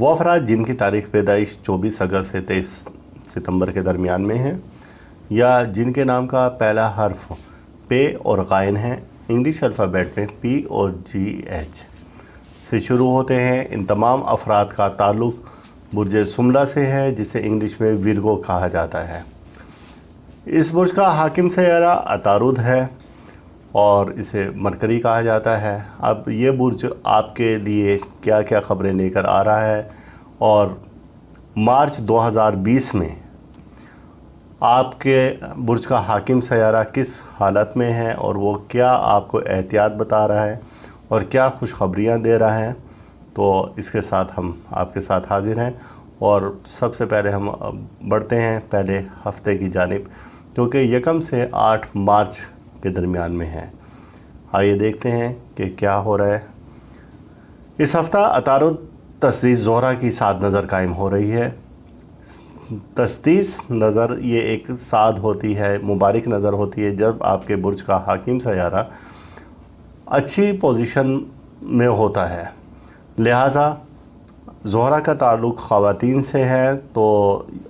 وہ افراد جن کی تاریخ پیدائش 24 اگست سے 23 ستمبر کے درمیان میں ہے یا جن کے نام کا پہلا حرف پے اور غائن ہے، انگلش الفابیٹ میں پی اور جی ایچ سے شروع ہوتے ہیں، ان تمام افراد کا تعلق برج سملہ سے ہے، جسے انگلش میں ویرگو کہا جاتا ہے۔ اس برج کا حاکم سیارہ عطارد ہے اور اسے مرکری کہا جاتا ہے۔ اب یہ برج آپ کے لیے کیا کیا خبریں لے کر آ رہا ہے اور مارچ 2020 میں آپ کے برج کا حاکم سیارہ کس حالت میں ہے اور وہ کیا آپ کو احتیاط بتا رہا ہے اور کیا خوشخبریاں دے رہا ہے، تو اس کے ساتھ ہم آپ کے ساتھ حاضر ہیں۔ اور سب سے پہلے ہم بڑھتے ہیں پہلے ہفتے کی جانب، جو کہ 1 سے 8 مارچ کے درمیان میں ہے۔ آئیے دیکھتے ہیں کہ کیا ہو رہا ہے۔ اس ہفتہ عطارد تسدیس زہرہ کی سعد نظر قائم ہو رہی ہے۔ تسدیس نظر یہ ایک سعد ہوتی ہے، مبارک نظر ہوتی ہے جب آپ کے برج کا حاکم سیارہ اچھی پوزیشن میں ہوتا ہے۔ لہٰذا زہرہ کا تعلق خواتین سے ہے تو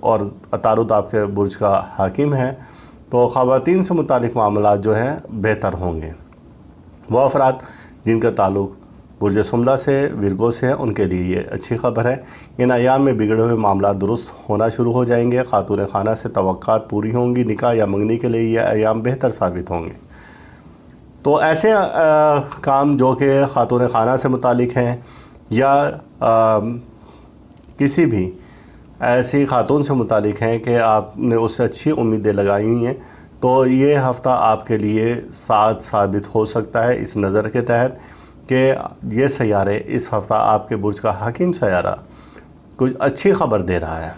اور عطارد آپ کے برج کا حاکم ہے، تو خواتین سے متعلق معاملات جو ہیں بہتر ہوں گے۔ وہ افراد جن کا تعلق برج سملہ سے، ویرگو سے ہے، ان کے لیے یہ اچھی خبر ہے۔ ان ایام میں بگڑے ہوئے معاملات درست ہونا شروع ہو جائیں گے، خاتون خانہ سے توقعات پوری ہوں گی، نکاح یا منگنی کے لیے یہ ایام بہتر ثابت ہوں گے۔ تو ایسے کام جو کہ خاتون خانہ سے متعلق ہیں یا کسی بھی ایسی خاتون سے متعلق ہیں کہ آپ نے اس سے اچھی امیدیں لگائی ہوئی ہیں، تو یہ ہفتہ آپ کے لیے سعد ثابت ہو سکتا ہے اس نظر کے تحت کہ یہ سیارے اس ہفتہ آپ کے برج کا حاکم سیارہ کچھ اچھی خبر دے رہا ہے۔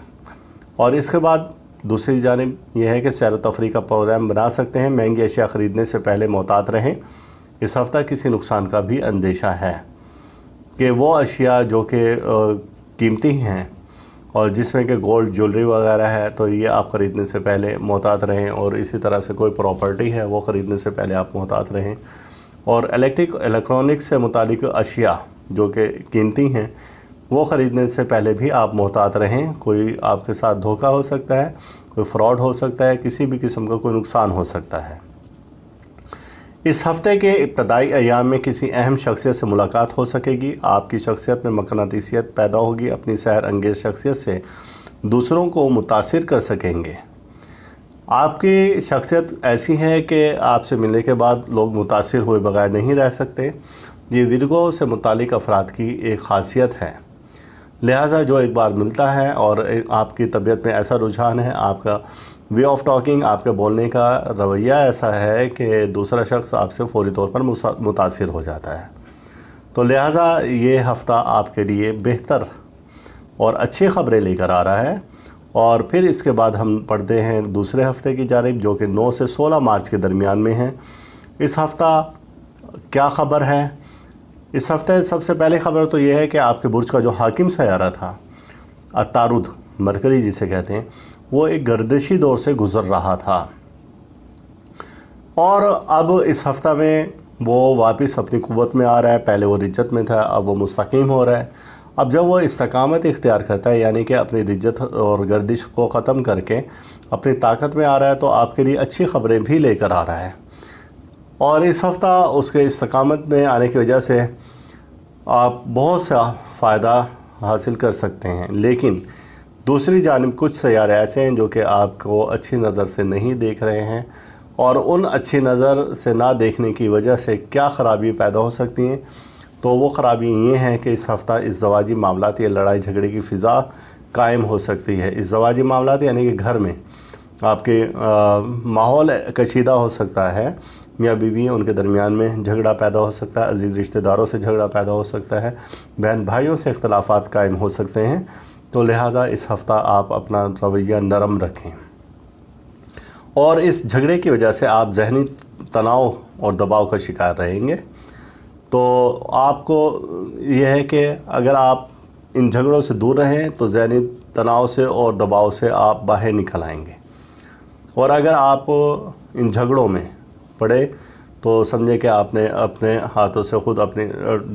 اور اس کے بعد دوسری جانب یہ ہے کہ سیر و تفریح کا پروگرام بنا سکتے ہیں۔ مہنگی اشیاء خریدنے سے پہلے محتاط رہیں۔ اس ہفتہ کسی نقصان کا بھی اندیشہ ہے کہ وہ اشیاء جو کہ قیمتی ہیں اور جس میں کہ گولڈ جولری وغیرہ ہے، تو یہ آپ خریدنے سے پہلے محتاط رہیں، اور اسی طرح سے کوئی پراپرٹی ہے وہ خریدنے سے پہلے آپ محتاط رہیں۔ اور الیکٹرانکس سے متعلق اشیاء جو کہ قیمتی ہیں وہ خریدنے سے پہلے بھی آپ محتاط رہیں۔ کوئی آپ کے ساتھ دھوکہ ہو سکتا ہے، کوئی فراڈ ہو سکتا ہے، کسی بھی قسم کا کوئی نقصان ہو سکتا ہے۔ اس ہفتے کے ابتدائی ایام میں کسی اہم شخصیت سے ملاقات ہو سکے گی۔ آپ کی شخصیت میں مقناطیسیت پیدا ہوگی، اپنی سحر انگیز شخصیت سے دوسروں کو متاثر کر سکیں گے۔ آپ کی شخصیت ایسی ہے کہ آپ سے ملنے کے بعد لوگ متاثر ہوئے بغیر نہیں رہ سکتے۔ یہ ویرگو سے متعلق افراد کی ایک خاصیت ہے، لہٰذا جو ایک بار ملتا ہے اور آپ کی طبیعت میں ایسا رجحان ہے، آپ کا وے آف ٹاکنگ، آپ کے بولنے کا رویہ ایسا ہے کہ دوسرا شخص آپ سے فوری طور پر متاثر ہو جاتا ہے۔ تو لہٰذا یہ ہفتہ آپ کے لیے بہتر اور اچھی خبریں لے کر آ رہا ہے۔ اور پھر اس کے بعد ہم پڑھتے ہیں دوسرے ہفتے کی جانب، جو کہ 9 سے 16 مارچ کے درمیان میں ہے۔ اس ہفتہ کیا خبر ہے؟ اس ہفتے سب سے پہلے خبر تو یہ ہے کہ آپ کے برج کا جو حاکم سیارہ تھا عطارد، مرکری جسے کہتے ہیں، وہ ایک گردشی دور سے گزر رہا تھا، اور اب اس ہفتہ میں وہ واپس اپنی قوت میں آ رہا ہے۔ پہلے وہ رجت میں تھا، اب وہ مستقیم ہو رہا ہے۔ اب جب وہ استقامت اختیار کرتا ہے، یعنی کہ اپنی رجت اور گردش کو ختم کر کے اپنی طاقت میں آ رہا ہے، تو آپ کے لیے اچھی خبریں بھی لے کر آ رہا ہے۔ اور اس ہفتہ اس کے استقامت میں آنے کی وجہ سے آپ بہت سا فائدہ حاصل کر سکتے ہیں، لیکن دوسری جانب کچھ سیارے ایسے ہیں جو کہ آپ کو اچھی نظر سے نہیں دیکھ رہے ہیں، اور ان اچھی نظر سے نہ دیکھنے کی وجہ سے کیا خرابی پیدا ہو سکتی ہیں۔ تو وہ خرابی یہ ہیں کہ اس ہفتہ ازدواجی معاملات یا لڑائی جھگڑے کی فضا قائم ہو سکتی ہے۔ ازدواجی معاملات یعنی کہ گھر میں آپ کے ماحول کشیدہ ہو سکتا ہے، میاں بیوی ان کے درمیان میں جھگڑا پیدا ہو سکتا ہے، عزیز رشتہ داروں سے جھگڑا پیدا ہو سکتا ہے، بہن بھائیوں سے اختلافات قائم ہو سکتے ہیں۔ تو لہٰذا اس ہفتہ آپ اپنا رویہ نرم رکھیں، اور اس جھگڑے کی وجہ سے آپ ذہنی تناؤ اور دباؤ کا شکار رہیں گے۔ تو آپ کو یہ ہے کہ اگر آپ ان جھگڑوں سے دور رہیں تو ذہنی تناؤ سے اور دباؤ سے آپ باہر نکل آئیں گے، اور اگر آپ ان جھگڑوں میں پڑے تو سمجھیں کہ آپ نے اپنے ہاتھوں سے خود اپنی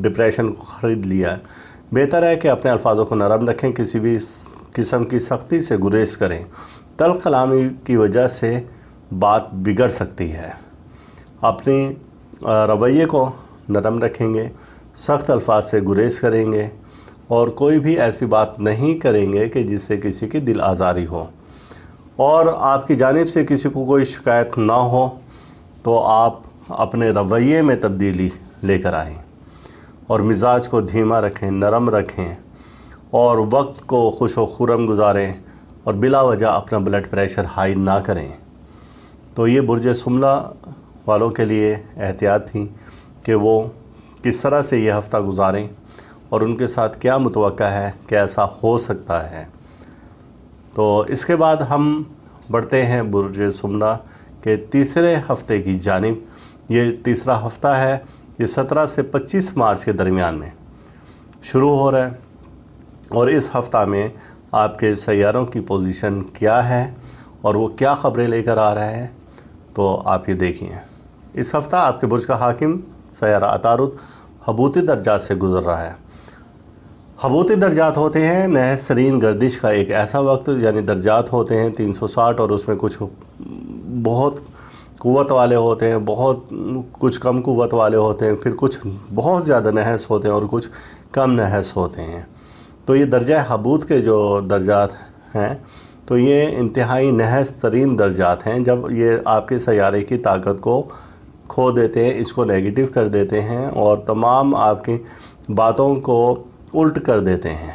ڈپریشن کو خرید لیا ہے، بہتر ہے کہ اپنے الفاظوں کو نرم رکھیں، کسی بھی قسم کی سختی سے گریز کریں، تلخ کلامی کی وجہ سے بات بگڑ سکتی ہے۔ اپنی رویے کو نرم رکھیں گے، سخت الفاظ سے گریز کریں گے اور کوئی بھی ایسی بات نہیں کریں گے کہ جس سے کسی کی دل آزاری ہو، اور آپ کی جانب سے کسی کو کوئی شکایت نہ ہو تو آپ اپنے رویے میں تبدیلی لے کر آئیں اور مزاج کو دھیما رکھیں، نرم رکھیں اور وقت کو خوش و خرم گزاریں اور بلا وجہ اپنا بلڈ پریشر ہائی نہ کریں۔ تو یہ برج سملہ والوں کے لیے احتیاط تھی کہ وہ کس طرح سے یہ ہفتہ گزاریں اور ان کے ساتھ کیا متوقع ہے کہ ایسا ہو سکتا ہے۔ تو اس کے بعد ہم بڑھتے ہیں برج سملہ کے تیسرے ہفتے کی جانب۔ یہ تیسرا ہفتہ ہے، یہ 17 سے 25 مارچ کے درمیان میں شروع ہو رہا ہے، اور اس ہفتہ میں آپ کے سیاروں کی پوزیشن کیا ہے اور وہ کیا خبریں لے کر آ رہے ہیں، تو آپ یہ دیکھیں۔ اس ہفتہ آپ کے برج کا حاکم سیارہ عطارد حبوطی درجات سے گزر رہا ہے۔ حبوطی درجات ہوتے ہیں نحس ترین گردش کا ایک ایسا وقت، یعنی درجات ہوتے ہیں 360 اور اس میں کچھ بہت قوت والے ہوتے ہیں، بہت کچھ کم قوت والے ہوتے ہیں، پھر کچھ بہت زیادہ نحس ہوتے ہیں اور کچھ کم نحس ہوتے ہیں۔ تو یہ درجہ حبوط کے جو درجات ہیں تو یہ انتہائی نحس ترین درجات ہیں، جب یہ آپ کے سیارے کی طاقت کو کھو دیتے ہیں، اس کو نیگیٹو کر دیتے ہیں اور تمام آپ کی باتوں کو الٹ کر دیتے ہیں۔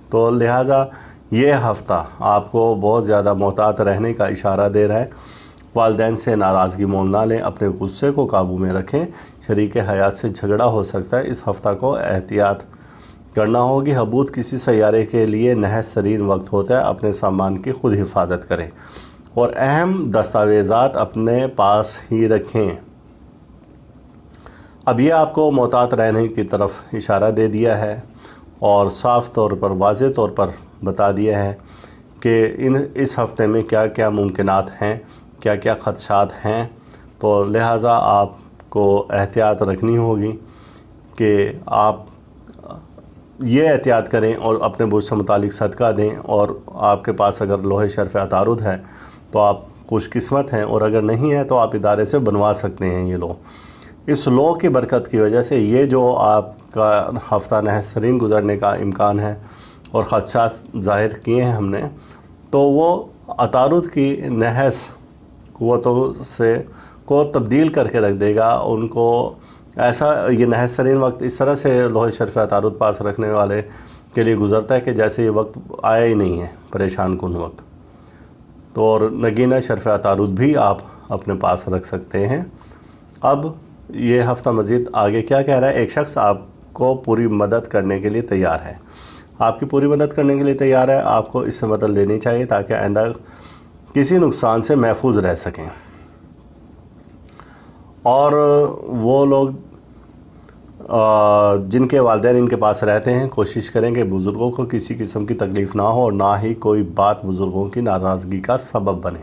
تو لہٰذا یہ ہفتہ آپ کو بہت زیادہ محتاط رہنے کا اشارہ دے رہا ہے۔ والدین سے ناراضگی مول نہ لیں، اپنے غصے کو قابو میں رکھیں، شریک حیات سے جھگڑا ہو سکتا ہے، اس ہفتہ کو احتیاط کرنا ہوگی۔ حبوط کسی سیارے کے لیے نحس ترین وقت ہوتا ہے، اپنے سامان کی خود حفاظت کریں اور اہم دستاویزات اپنے پاس ہی رکھیں۔ اب یہ آپ کو محتاط رہنے کی طرف اشارہ دے دیا ہے اور صاف طور پر واضح طور پر بتا دیا ہے کہ اس ہفتے میں کیا کیا ممکنات ہیں، کیا کیا خدشات ہیں۔ تو لہٰذا آپ کو احتیاط رکھنی ہوگی کہ آپ یہ احتیاط کریں اور اپنے برج سے متعلق صدقہ دیں، اور آپ کے پاس اگر لوح شرف عطارد ہے تو آپ خوش قسمت ہیں، اور اگر نہیں ہے تو آپ ادارے سے بنوا سکتے ہیں یہ لوح۔ اس لوح کی برکت کی وجہ سے یہ جو آپ کا ہفتہ نحس ترین گزرنے کا امکان ہے اور خدشات ظاہر کیے ہیں ہم نے، تو وہ عطارد کی نحس قوتوں کو تبدیل کر کے رکھ دے گا ان کو۔ ایسا یہ نحس ترین وقت اس طرح سے لوح شرف عطارد پاس رکھنے والے کے لیے گزرتا ہے کہ جیسے یہ وقت آیا ہی نہیں ہے، پریشان کن وقت۔ تو اور نگینہ شرف عطارد بھی آپ اپنے پاس رکھ سکتے ہیں۔ اب یہ ہفتہ مزید آگے کیا کہہ رہا ہے؟ ایک شخص آپ کو پوری مدد کرنے کے لیے تیار ہے، آپ کی پوری مدد کرنے کے لیے تیار ہے، آپ کو اس سے مدد لینی چاہیے تاکہ آئندہ کسی نقصان سے محفوظ رہ سکیں۔ اور وہ لوگ جن کے والدین ان کے پاس رہتے ہیں، کوشش کریں کہ بزرگوں کو کسی قسم کی تکلیف نہ ہو اور نہ ہی کوئی بات بزرگوں کی ناراضگی کا سبب بنے۔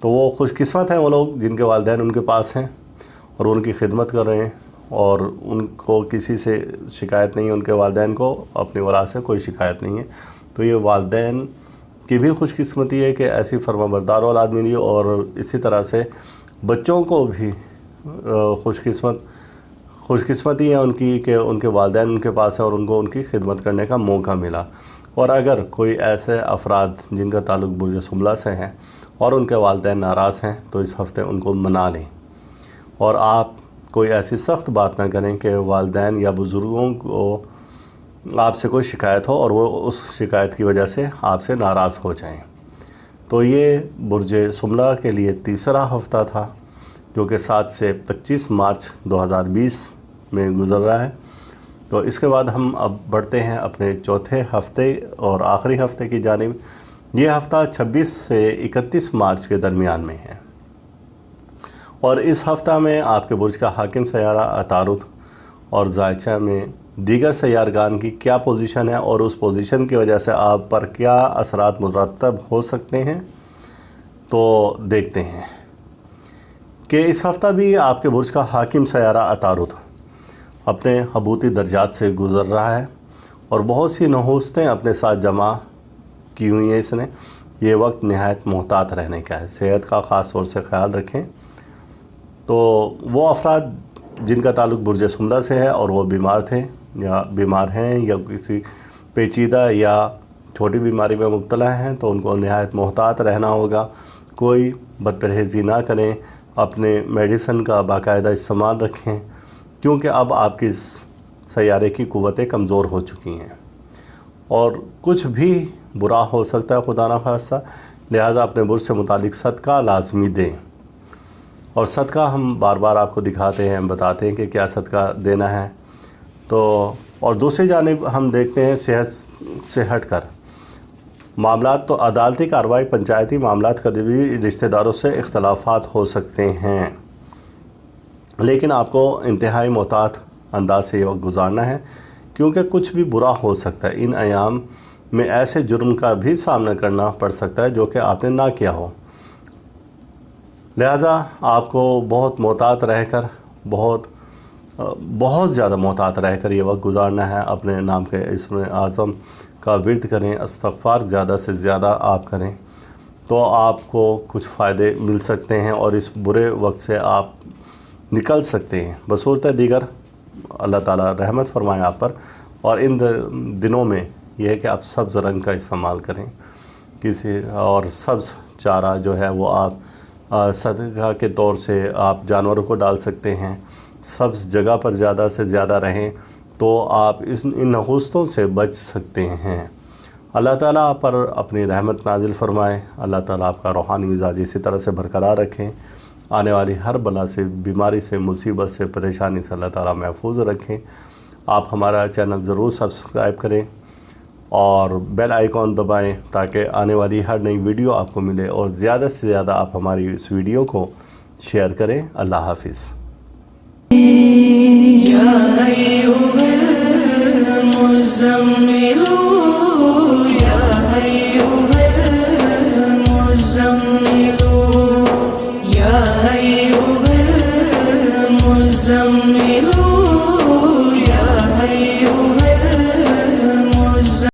تو وہ خوش قسمت ہیں وہ لوگ جن کے والدین ان کے پاس ہیں اور ان کی خدمت کر رہے ہیں اور ان کو کسی سے شکایت نہیں ہے، ان کے والدین کو اپنی اولاد سے کوئی شکایت نہیں ہے۔ تو یہ والدین کی بھی خوش قسمتی ہے کہ ایسی فرما بردار اولاد ملی، اور اسی طرح سے بچوں کو بھی خوش قسمتی ہے ان کی کہ ان کے والدین ان کے پاس ہیں اور ان کو ان کی خدمت کرنے کا موقع ملا۔ اور اگر کوئی ایسے افراد جن کا تعلق برج سملہ سے ہیں اور ان کے والدین ناراض ہیں تو اس ہفتے ان کو منا لیں، اور آپ کوئی ایسی سخت بات نہ کریں کہ والدین یا بزرگوں کو آپ سے کوئی شکایت ہو اور وہ اس شکایت کی وجہ سے آپ سے ناراض ہو جائیں۔ تو یہ برج سملہ کے لیے تیسرا ہفتہ تھا جو کہ 7 سے 25 مارچ 2020 میں گزر رہا ہے۔ تو اس کے بعد ہم اب بڑھتے ہیں اپنے چوتھے ہفتے اور آخری ہفتے کی جانب۔ یہ ہفتہ 26 سے 31 مارچ کے درمیان میں ہے، اور اس ہفتہ میں آپ کے برج کا حاکم سیارہ عطارد اور ذائچہ میں دیگر سیارگان کی کیا پوزیشن ہے اور اس پوزیشن کی وجہ سے آپ پر کیا اثرات مرتب ہو سکتے ہیں، تو دیکھتے ہیں کہ اس ہفتہ بھی آپ کے برج کا حاکم سیارہ عطارد اپنے حبوطی درجات سے گزر رہا ہے، اور بہت سی نحوستیں اپنے ساتھ جمع کی ہوئی ہیں اس نے۔ یہ وقت نہایت محتاط رہنے کا ہے، صحت کا خاص طور سے خیال رکھیں۔ تو وہ افراد جن کا تعلق برج سمرہ سے ہے اور وہ بیمار تھے یا بیمار ہیں یا کسی پیچیدہ یا چھوٹی بیماری میں مبتلا ہیں، تو ان کو نہایت محتاط رہنا ہوگا۔ کوئی بد پرہیزی نہ کریں، اپنے میڈیسن کا باقاعدہ استعمال رکھیں، کیونکہ اب آپ کی سیارے کی قوتیں کمزور ہو چکی ہیں اور کچھ بھی برا ہو سکتا ہے خدا نخواستہ، لہٰذا اپنے برج سے متعلق صدقہ لازمی دیں۔ اور صدقہ ہم بار بار آپ کو دکھاتے ہیں، بتاتے ہیں کہ کیا صدقہ دینا ہے۔ تو اور دوسری جانب ہم دیکھتے ہیں صحت سے ہٹ کر معاملات، تو عدالتی کارروائی، پنچایتی معاملات، قریبی رشتہ داروں سے اختلافات ہو سکتے ہیں، لیکن آپ کو انتہائی محتاط انداز سے یہ وقت گزارنا ہے، کیونکہ کچھ بھی برا ہو سکتا ہے۔ ان ایام میں ایسے جرم کا بھی سامنا کرنا پڑ سکتا ہے جو کہ آپ نے نہ کیا ہو، لہٰذا آپ کو بہت محتاط رہ کر، بہت زیادہ محتاط رہ کر یہ وقت گزارنا ہے۔ اپنے نام کے اسم اعظم کا ورد کریں، استغفار زیادہ سے زیادہ آپ کریں، تو آپ کو کچھ فائدے مل سکتے ہیں اور اس برے وقت سے آپ نکل سکتے ہیں۔ بصورت دیگر اللہ تعالیٰ رحمت فرمائے آپ پر، اور ان دنوں میں یہ ہے کہ آپ سبز رنگ کا استعمال کریں، اور سبز چارہ جو ہے وہ آپ صدقہ کے طور سے آپ جانوروں کو ڈال سکتے ہیں۔ سبز جگہ پر زیادہ سے زیادہ رہیں تو آپ ان نحوستوں سے بچ سکتے ہیں۔ اللہ تعالیٰ آپ پر اپنی رحمت نازل فرمائے، اللہ تعالیٰ آپ کا روحانی مزاج اسی طرح سے برقرار رکھیں، آنے والی ہر بلا سے، بیماری سے، مصیبت سے، پریشانی سے اللہ تعالیٰ محفوظ رکھیں۔ آپ ہمارا چینل ضرور سبسکرائب کریں اور بیل آئیکن دبائیں تاکہ آنے والی ہر نئی ویڈیو آپ کو ملے، اور زیادہ سے زیادہ آپ ہماری اس ویڈیو کو شیئر کریں۔ اللہ حافظ۔ یا ایھا المزمل، یا ایھا المزمل